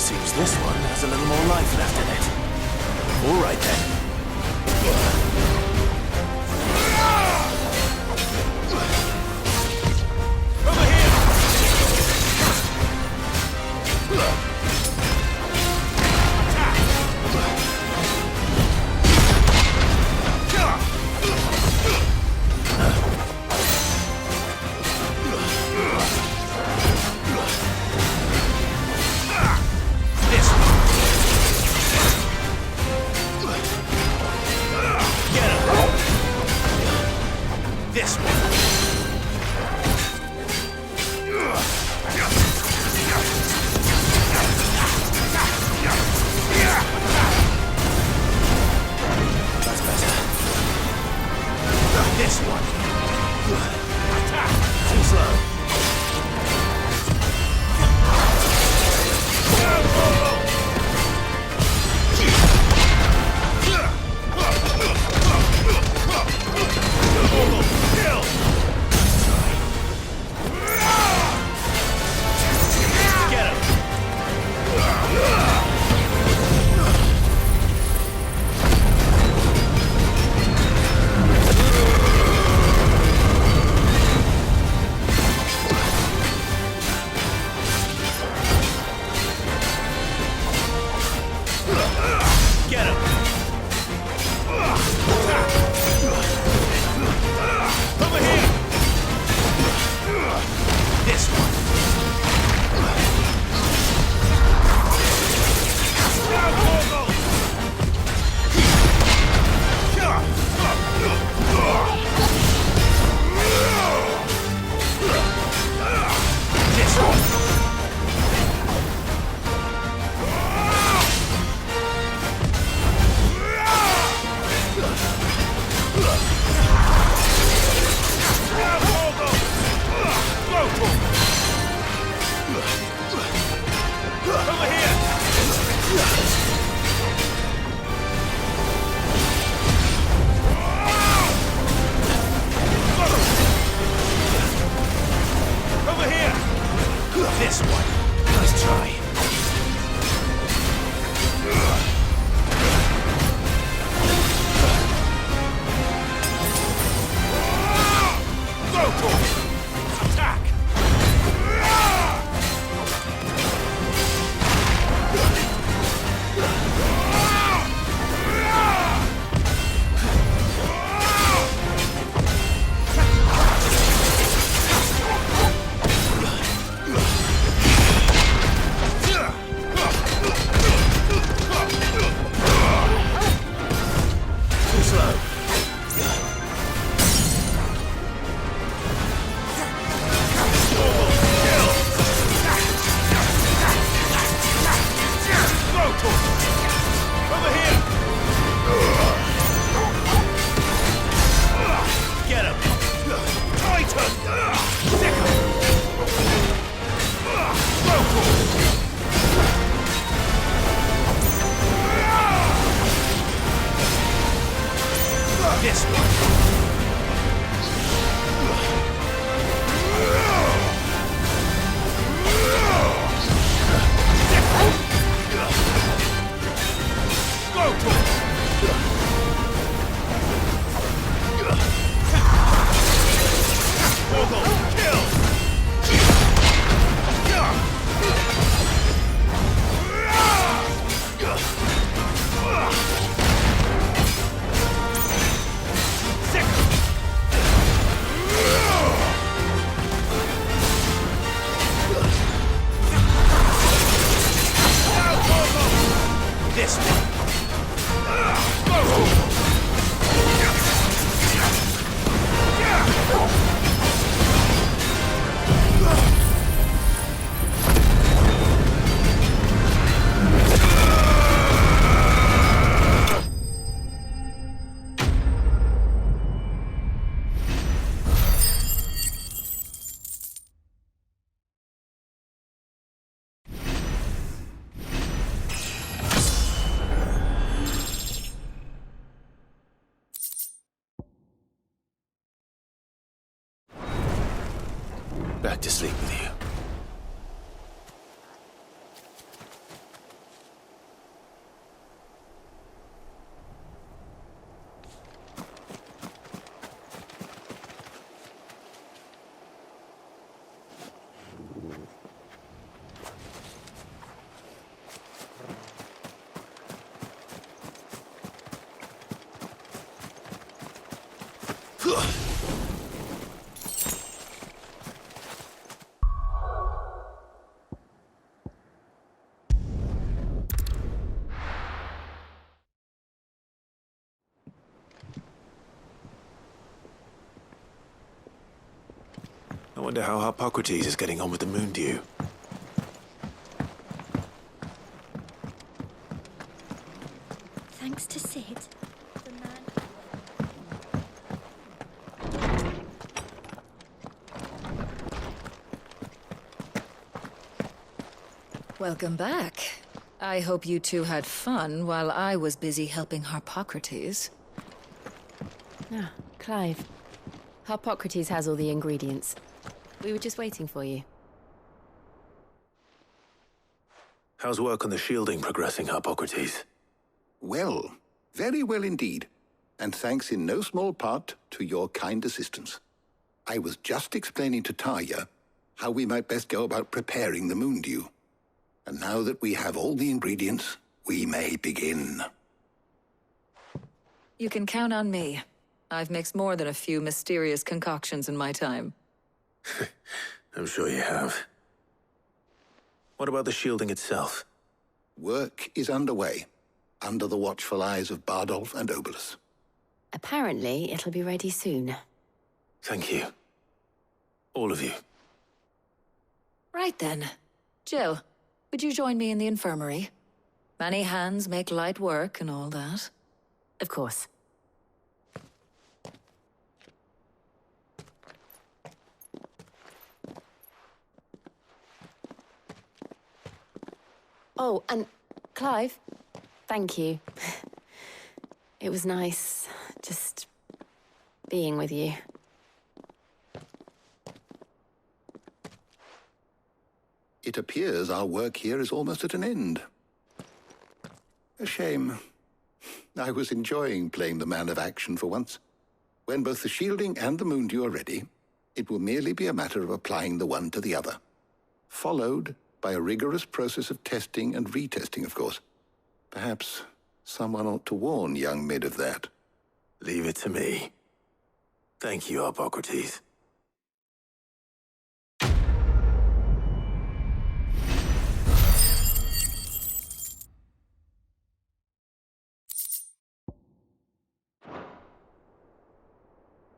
Seems this one has a little more life left in it. All right then. Back to sleep with you. I wonder how Hippocrates is getting on with the moon dew. Thanks to Sid, the man. Welcome back. I hope you two had fun while I was busy helping Hippocrates. Ah, Clive. Hippocrates has all the ingredients. We were just waiting for you. How's work on the shielding progressing, Hippocrates? Well, very well indeed. And thanks in no small part to your kind assistance. I was just explaining to Tarja how we might best go about preparing the moon dew. And now that we have all the ingredients, we may begin. You can count on me. I've mixed more than a few mysterious concoctions in my time. I'm sure you have. What about the shielding itself? Work is underway, under the watchful eyes of Bardolph and Obolus. Apparently, it'll be ready soon. Thank you. All of you. Right then. Jill, would you join me in the infirmary? Many hands make light work and all that. Of course. Oh, and Clive, thank you. It was nice, just being with you. It appears our work here is almost at an end. A shame. I was enjoying playing the man of action for once. When both the shielding and the moon dew are ready, it will merely be a matter of applying the one to the other. Followed by a rigorous process of testing and retesting, of course. Perhaps someone ought to warn young Mid of that. Leave it to me. Thank you, Hippocrates.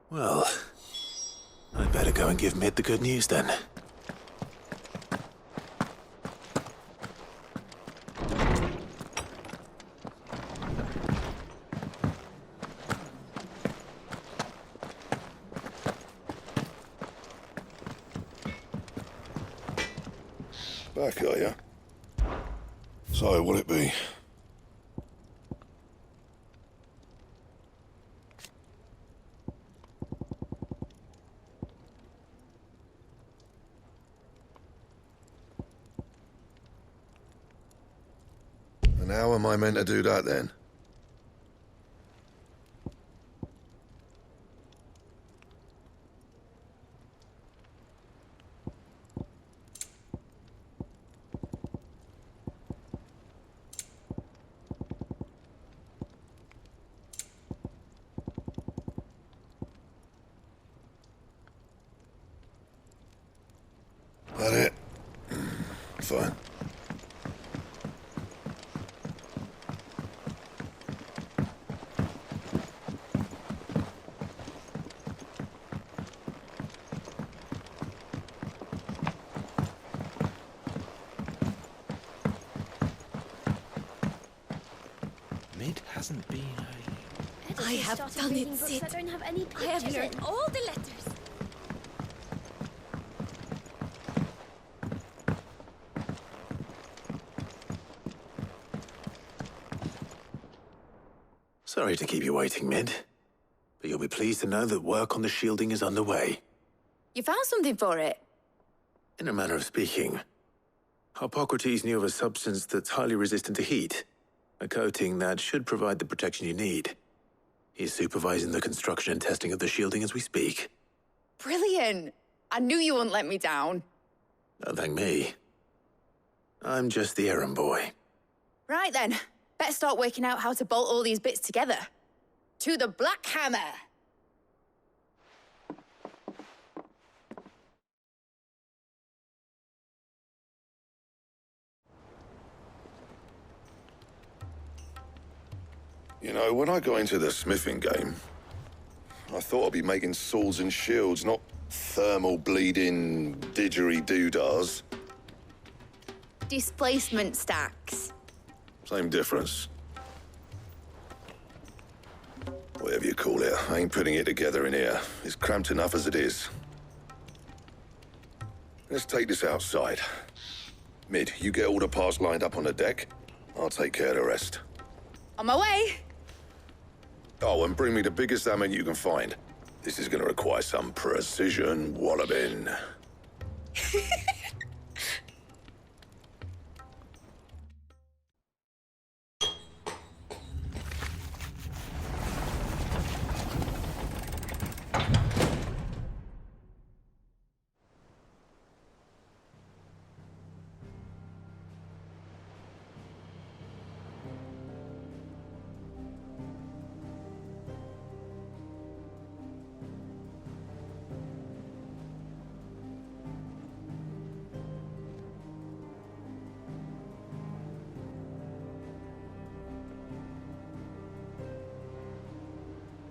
Well, I'd better go and give Mid the good news then. Back, are you? So, will it be? And how am I meant to do that then? That it? Fine. Mid hasn't been I have done it, Sid. I don't have any pictures. I have learned all the letters. Sorry to keep you waiting, Mid. But you'll be pleased to know that work on the shielding is underway. You found something for it? In a manner of speaking, Hippocrates knew of a substance that's highly resistant to heat. A coating that should provide the protection you need. He's supervising the construction and testing of the shielding as we speak. Brilliant! I knew you wouldn't let me down. Don't thank me. I'm just the errand boy. Right then, better start working out how to bolt all these bits together. To the Black Hammer! You know, when I got into the smithing game, I thought I'd be making swords and shields, not thermal bleeding didgeridoo-dahs. Displacement stacks. Same difference. Whatever you call it, I ain't putting it together in here. It's cramped enough as it is. Let's take this outside. Mid, you get all the parts lined up on the deck. I'll take care of the rest. On my way. Oh, and bring me the biggest hammer you can find. This is gonna require some precision walloping.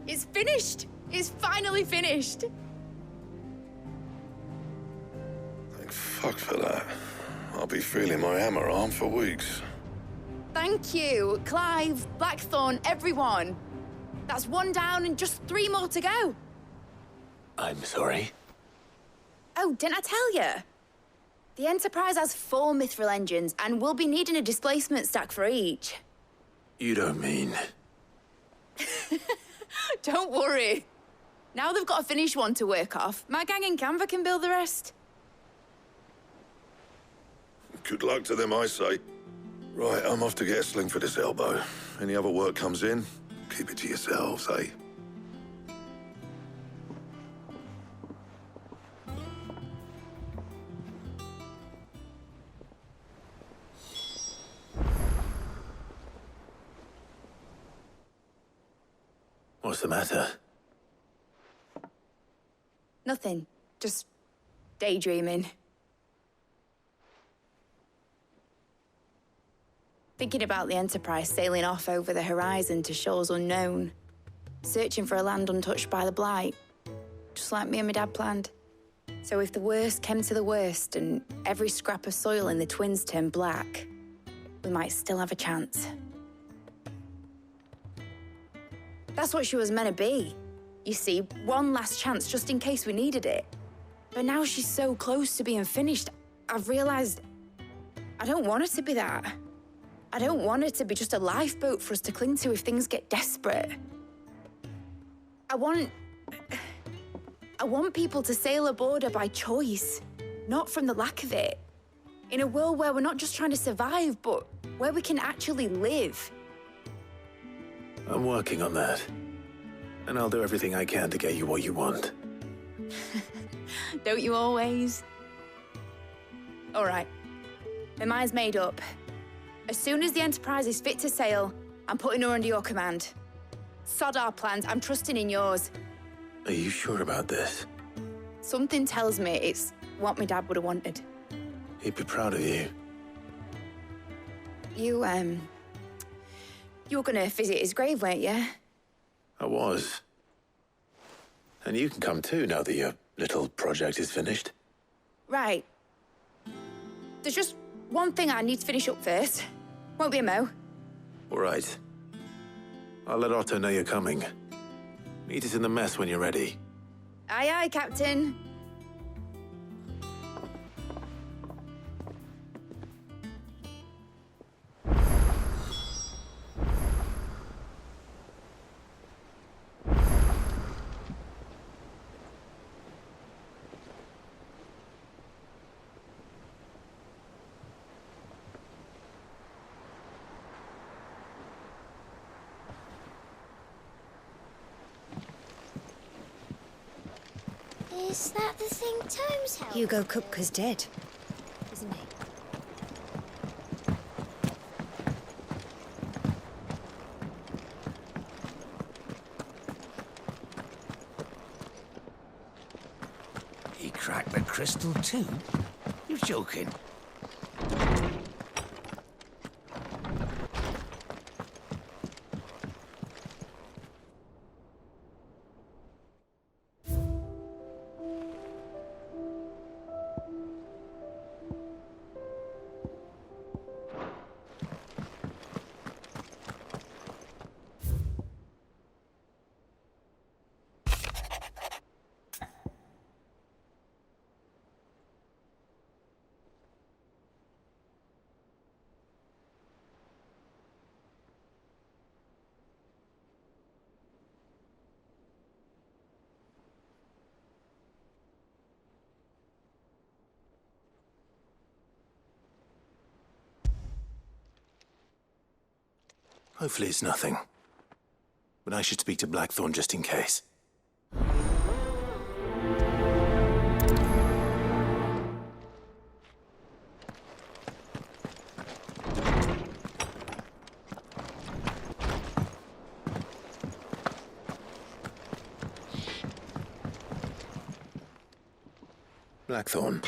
It's finished. It's finally finished. Thank fuck for that. I'll be feeling my hammer arm for weeks. Thank you, Clive, Blackthorn, everyone. That's one down and just 3 more to go. I'm sorry. Oh, didn't I tell you? The Enterprise has 4 mithril engines, and we'll be needing a displacement stack for each. You don't mean... Don't worry. Now they've got a finished one to work off, my gang in Canva can build the rest. Good luck to them, I say. Right, I'm off to get a sling for this elbow. Any other work comes in, keep it to yourselves, eh? What's the matter? Nothing. Just daydreaming. Thinking about the Enterprise sailing off over the horizon to shores unknown, searching for a land untouched by the Blight, just like me and my dad planned. So if the worst came to the worst and every scrap of soil in the Twins turned black, we might still have a chance. That's what she was meant to be. You see, one last chance just in case we needed it. But now she's so close to being finished, I've realized I don't want it to be that. I don't want it to be just a lifeboat for us to cling to if things get desperate. I want people to sail aboard her by choice, not from the lack of it. In a world where we're not just trying to survive, but where we can actually live. I'm working on that. And I'll do everything I can to get you what you want. Don't you always? All right. My mind's made up. As soon as the Enterprise is fit to sail, I'm putting her under your command. Sod our plans, I'm trusting in yours. Are you sure about this? Something tells me it's what my dad would have wanted. He'd be proud of you. You were gonna visit his grave, weren't you? I was. And you can come too now that your little project is finished. Right. There's just one thing I need to finish up first. Won't be a mo. All right. I'll let Otto know you're coming. Meet us in the mess when you're ready. Aye, aye, Captain. Is that the thing Tomes held? Hugo Kupka's dead, isn't he? He cracked the crystal too? You're joking. Hopefully it's nothing. But I should speak to Blackthorn just in case. Blackthorn,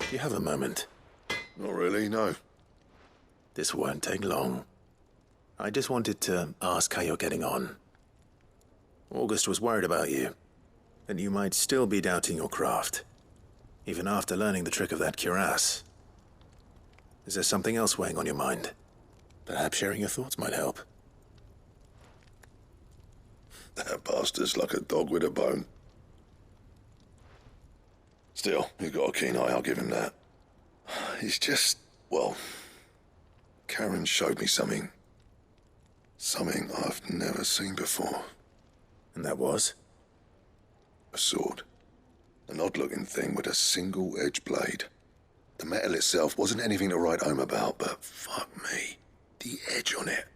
do you have a moment? Not really, no. This won't take long. I just wanted to ask how you're getting on. August was worried about you, that you might still be doubting your craft, even after learning the trick of that cuirass. Is there something else weighing on your mind? Perhaps sharing your thoughts might help. That bastard's like a dog with a bone. Still, he's got a keen eye, I'll give him that. He's just, well, Karen showed me something. Something I've never seen before. And that was? A sword. An odd-looking thing with a single-edged blade. The metal itself wasn't anything to write home about, but fuck me, the edge on it.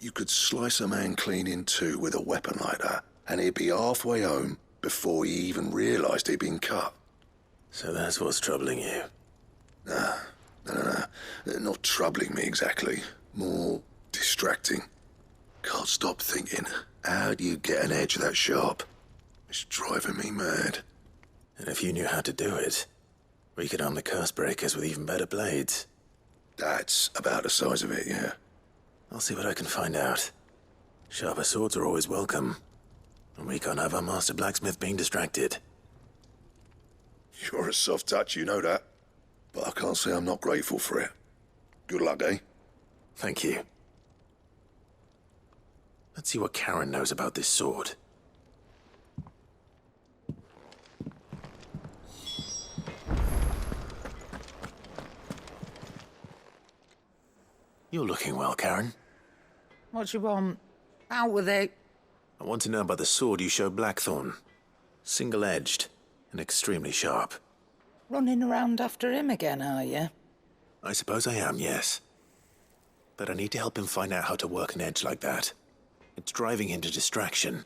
You could slice a man clean in two with a weapon like that, and he'd be halfway home before he even realised he'd been cut. So that's what's troubling you? No. Not troubling me exactly. More distracting. Can't stop thinking, how do you get an edge that sharp? It's driving me mad. And if you knew how to do it, we could arm the curse breakers with even better blades. That's about the size of it, yeah. I'll see what I can find out. Sharper swords are always welcome. And we can't have our master blacksmith being distracted. You're a soft touch, you know that. But I can't say I'm not grateful for it. Good luck, eh? Thank you. Let's see what Karen knows about this sword. You're looking well, Karen. What you want? Out with it. I want to know about the sword you showed Blackthorn. Single-edged and extremely sharp. Running around after him again, are you? I suppose I am, yes. But I need to help him find out how to work an edge like that. It's driving him to distraction.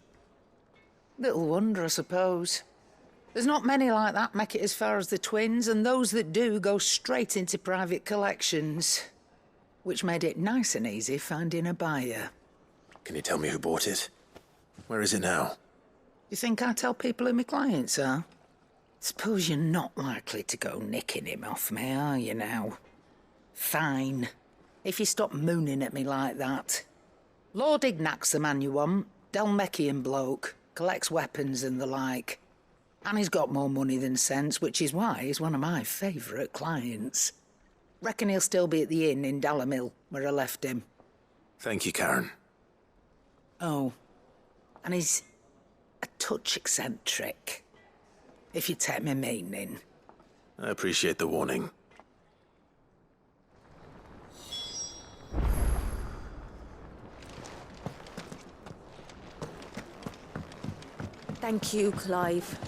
Little wonder, I suppose. There's not many like that make it as far as the twins, and those that do go straight into private collections. Which made it nice and easy finding a buyer. Can you tell me who bought it? Where is it now? You think I tell people who my clients are? Suppose you're not likely to go nicking him off me, are you now? Fine. If you stop mooning at me like that. Lord Ignac's the man you want. Dalmekian bloke. Collects weapons and the like. And he's got more money than sense, which is why he's one of my favourite clients. Reckon he'll still be at the inn in Dalamil, where I left him. Thank you, Karen. Oh, and he's a touch eccentric, if you take my meaning. I appreciate the warning. Thank you, Clive.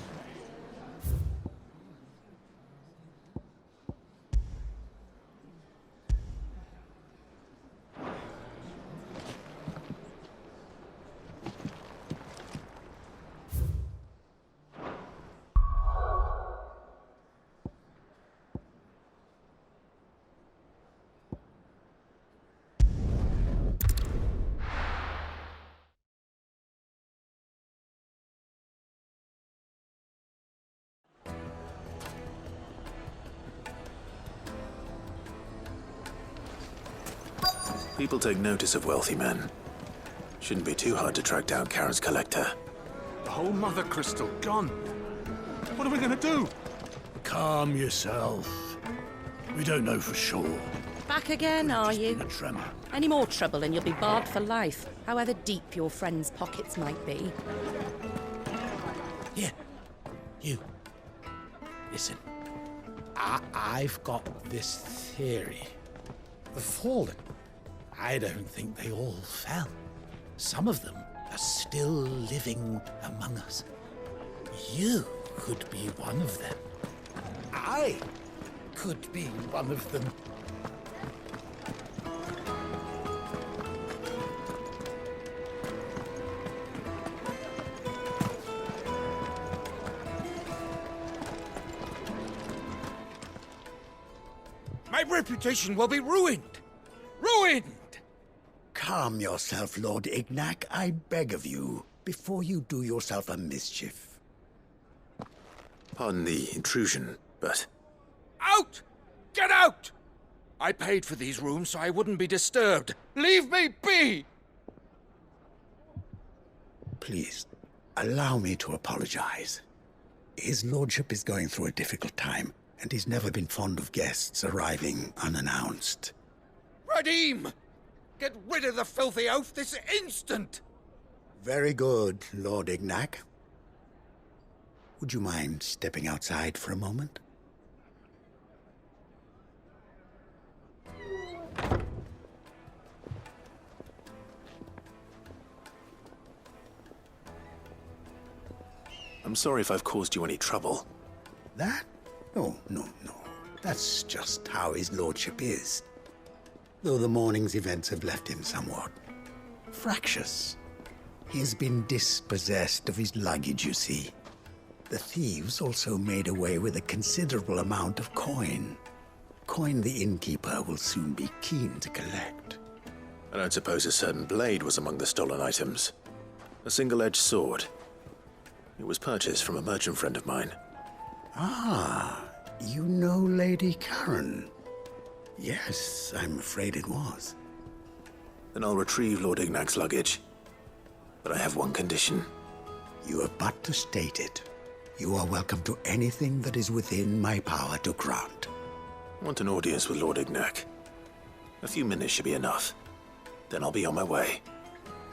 People take notice of wealthy men. Shouldn't be too hard to track down Karen's collector. The whole Mother Crystal gone. What are we gonna do? Calm yourself. We don't know for sure. Back again, are you? A tremor. Any more trouble and you'll be barred for life, however deep your friends' pockets might be. Here, you. Listen. I've got this theory. The Fallen. I don't think they all fell. Some of them are still living among us. You could be one of them. I could be one of them. My reputation will be ruined! Ruined! Calm yourself, Lord Ignac, I beg of you, before you do yourself a mischief. Pardon the intrusion, but... Out! Get out! I paid for these rooms so I wouldn't be disturbed. Leave me be! Please, allow me to apologize. His lordship is going through a difficult time, and he's never been fond of guests arriving unannounced. Radim! Get rid of the filthy oaf this instant! Very good, Lord Ignac. Would you mind stepping outside for a moment? I'm sorry if I've caused you any trouble. That? No. That's just how his lordship is. Though the morning's events have left him somewhat fractious. He has been dispossessed of his luggage, you see. The thieves also made away with a considerable amount of coin. Coin the innkeeper will soon be keen to collect. I don't suppose a certain blade was among the stolen items. A single-edged sword. It was purchased from a merchant friend of mine. Ah, you know Lady Karen. Yes, I'm afraid it was. Then I'll retrieve Lord Ignac's luggage. But I have one condition. You have but to state it. You are welcome to anything that is within my power to grant. I want an audience with Lord Ignac. A few minutes should be enough. Then I'll be on my way.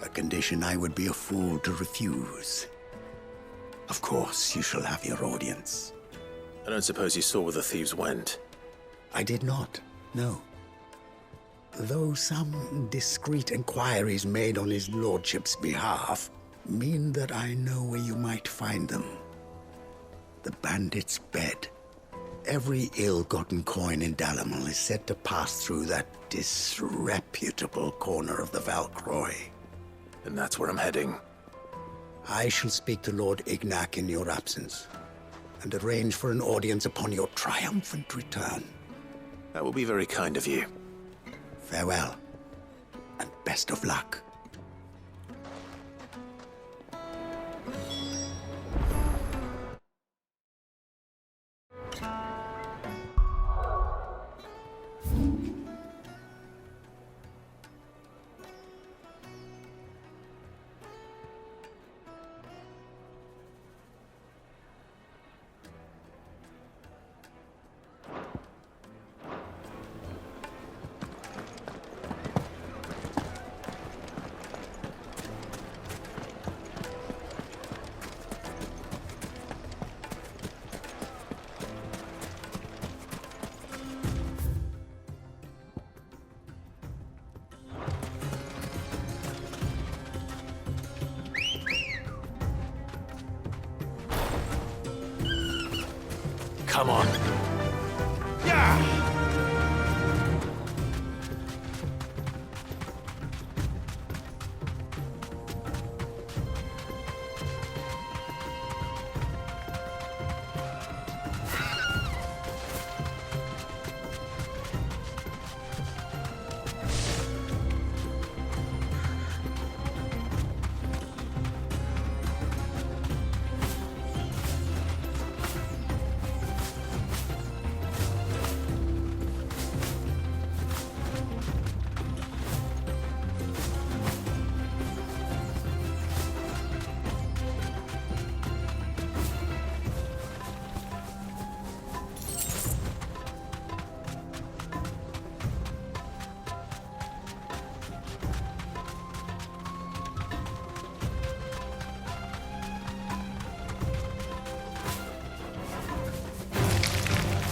A condition I would be a fool to refuse. Of course, you shall have your audience. I don't suppose you saw where the thieves went? I did not, no. Though some discreet inquiries made on his lordship's behalf mean that I know where you might find them. The bandit's bed. Every ill-gotten coin in Dalamil is said to pass through that disreputable corner of the Valcroy. And that's where I'm heading. I shall speak to Lord Ignac in your absence, and arrange for an audience upon your triumphant return. That will be very kind of you. Farewell, and best of luck. Come on. Yeah!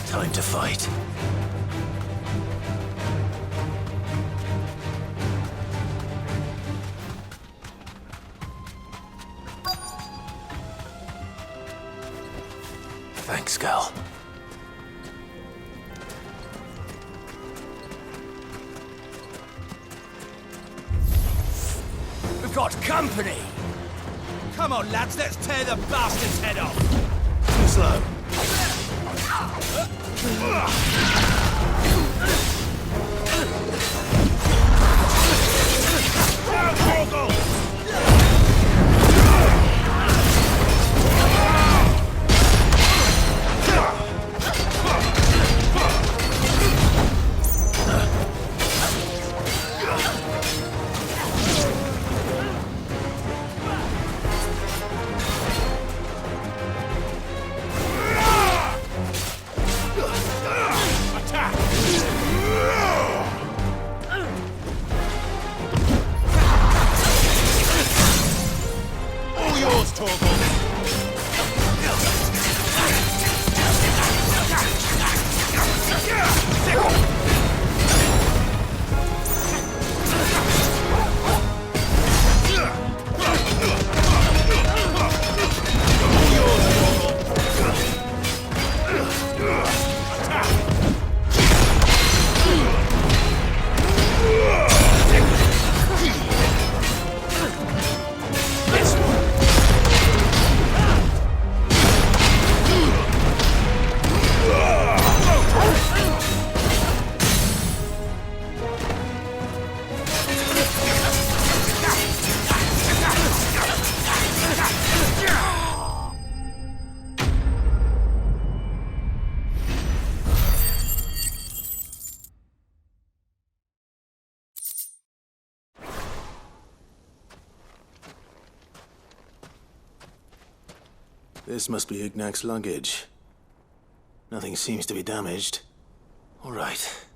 Time to fight. Thanks, girl. We've got company! Come on, lads, let's tear the bastard's head off! Too slow. This must be Ignac's luggage. Nothing seems to be damaged. All right.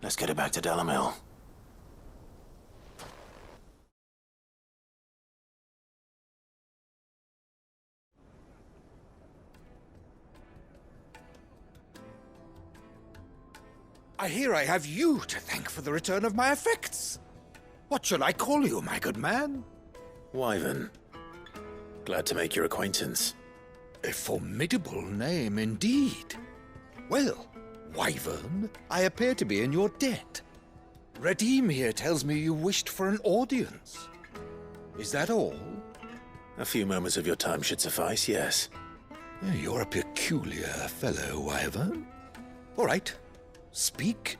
Let's get it back to Delamil. I hear I have you to thank for the return of my effects. What shall I call you, my good man? Wyvern. Glad to make your acquaintance. A formidable name indeed. Well, Wyvern, I appear to be in your debt. Redeem here tells me you wished for an audience. Is that all? A few moments of your time should suffice, yes. You're a peculiar fellow, Wyvern. All right. Speak.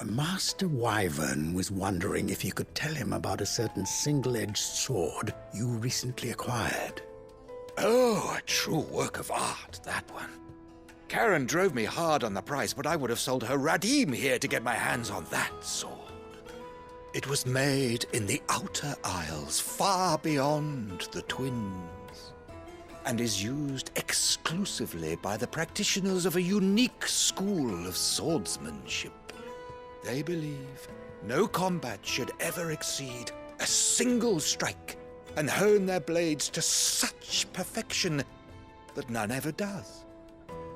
Master Wyvern was wondering if you could tell him about a certain single-edged sword you recently acquired. Oh, a true work of art, that one. Karen drove me hard on the price, but I would have sold her Radim here to get my hands on that sword. It was made in the Outer Isles, far beyond the Twins, and is used exclusively by the practitioners of a unique school of swordsmanship. They believe no combat should ever exceed a single strike, and hone their blades to such perfection that none ever does.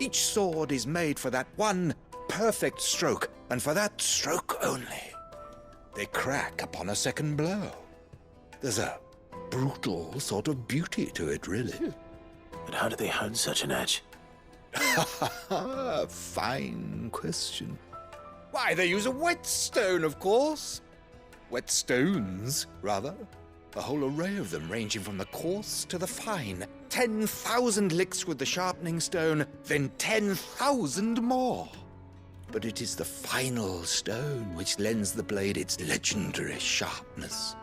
Each sword is made for that one perfect stroke, and for that stroke only. They crack upon a second blow. There's a brutal sort of beauty to it, really. But how do they hone such an edge? Fine question. Why, they use a whetstone, of course. Whetstones, rather. A whole array of them, ranging from the coarse to the fine. 10,000 licks with the sharpening stone, then 10,000 more. But it is the final stone which lends the blade its legendary sharpness.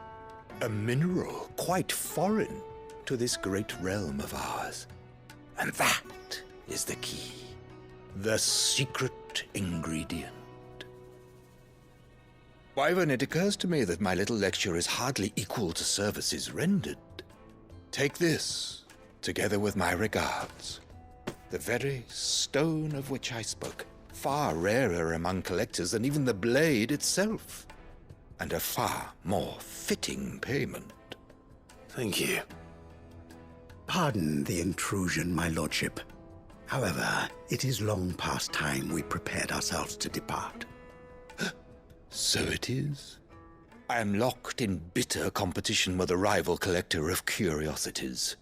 A mineral quite foreign to this great realm of ours. And that is the key. The secret ingredient. Wyvern, it occurs to me that my little lecture is hardly equal to services rendered. Take this, together with my regards. The very stone of which I spoke, far rarer among collectors than even the blade itself, and a far more fitting payment. Thank you. Pardon the intrusion, my lordship. However, it is long past time we prepared ourselves to depart. So it is. I am locked in bitter competition with a rival collector of curiosities.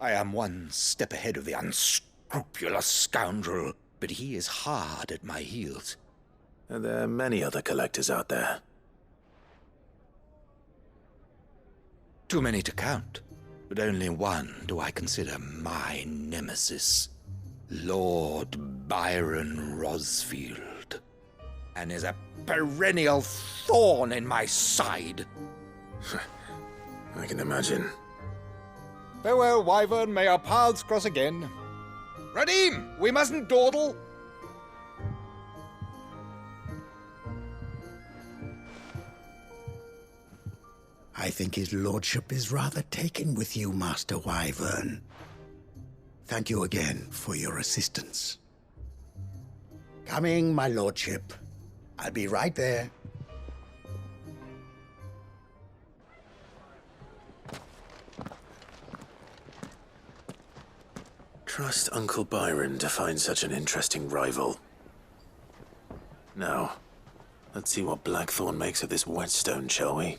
I am one step ahead of the unscrupulous scoundrel, but he is hard at my heels. And there are many other collectors out there. Too many to count, but only one do I consider my nemesis. Lord Byron Rosfield. And is a perennial thorn in my side. I can imagine. Farewell, Wyvern. May our paths cross again. Radim, we mustn't dawdle. I think his lordship is rather taken with you, Master Wyvern. Thank you again for your assistance. Coming, my lordship. I'll be right there. Trust Uncle Byron to find such an interesting rival. Now, let's see what Blackthorn makes of this whetstone, shall we?